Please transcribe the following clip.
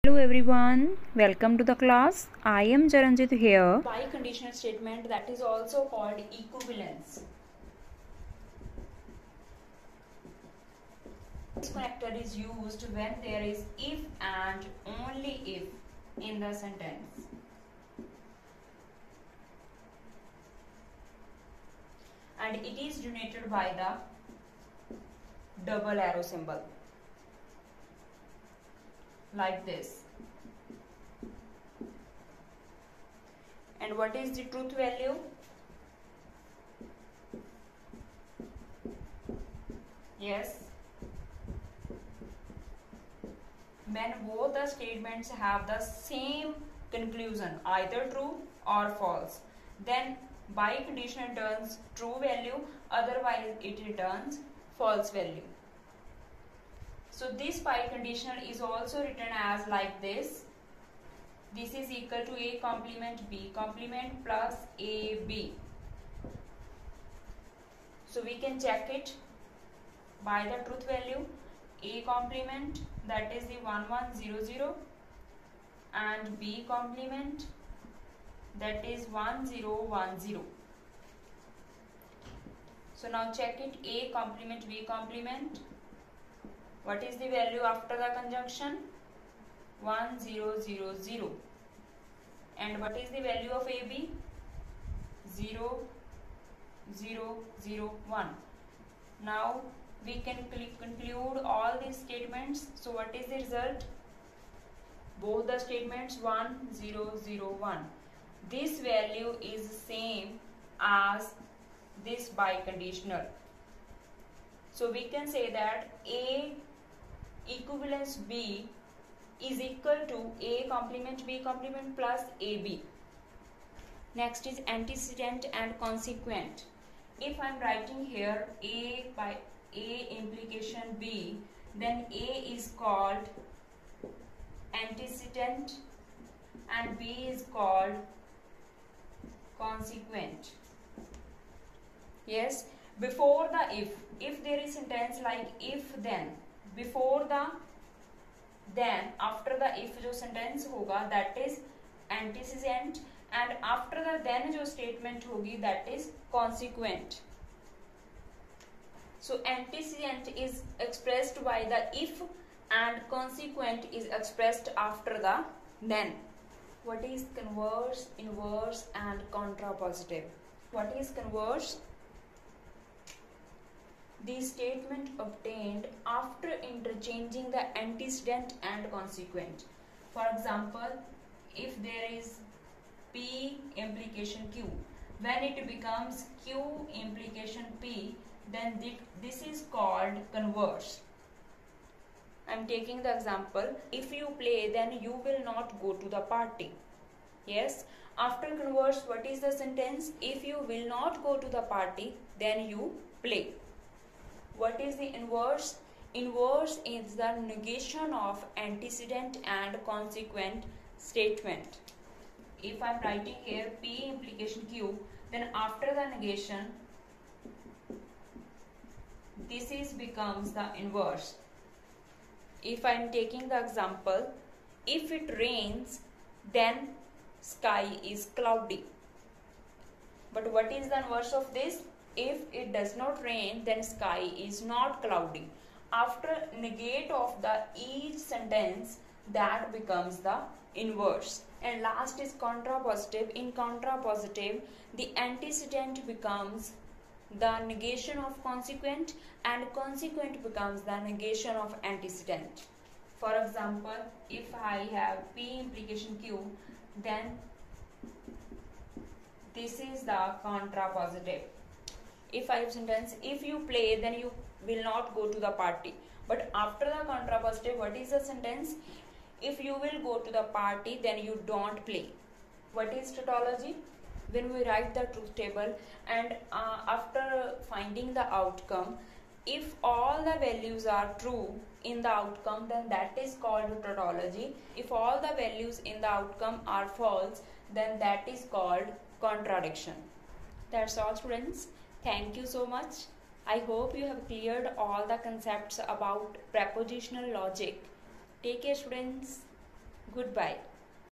Hello everyone, welcome to the class. I am Charanjit here. Biconditional statement that is also called equivalence. This connector is used when there is if and only if in the sentence. And it is denoted by the double arrow symbol like this. And what is the truth value? Yes, when both the statements have the same conclusion, either true or false, then biconditional returns true value, otherwise it returns false value. So this biconditional is also written as like this. This is equal to A complement B complement plus AB. So we can check it by the truth value. A complement, that is the 1100, and B complement, that is 1010. So now check it. A complement B complement. What is the value after the conjunction? 1000. And what is the value of AB? 0001. Now we can conclude all these statements. So what is the result? Both the statements 1001. This value is same as this biconditional. So we can say that A equivalence B is equal to A complement B complement plus AB. Next is antecedent and consequent. If I am writing here A by A implication B, then A is called antecedent and B is called consequent. Yes, before the if there is sentence like if then, before the then, after the if जो sentence होगा that is antecedent, and after the then जो statement होगी that is consequent. So antecedent is expressed by the if and consequent is expressed after the then. What is converse, inverse and contrapositive? What is converse? The statement obtained after interchanging the antecedent and consequent. For example, if there is P implication Q, when it becomes Q implication P, then this is called converse. I am taking the example, if you play then you will not go to the party. Yes, after converse, what is the sentence? If you will not go to the party, then you play. What is the inverse? Inverse is the negation of antecedent and consequent statement. If I am writing here P implication Q, then after the negation, this is becomes the inverse. If I am taking the example, if it rains, then sky is cloudy. But what is the inverse of this? If it does not rain, then sky is not cloudy. After negate of the each sentence, that becomes the inverse. And last is contrapositive. In contrapositive, the antecedent becomes the negation of consequent and consequent becomes the negation of antecedent. For example, if I have P implication Q, then this is the contrapositive. If I have sentence, if you play then you will not go to the party. But after the contrapositive, what is the sentence? If you will go to the party, then you don't play. What is tautology? When we write the truth table and after finding the outcome, if all the values are true in the outcome, then that is called tautology. If all the values in the outcome are false, then that is called contradiction. That's all, students. Thank you so much. I hope you have cleared all the concepts about prepositional logic. Take care, students. Goodbye.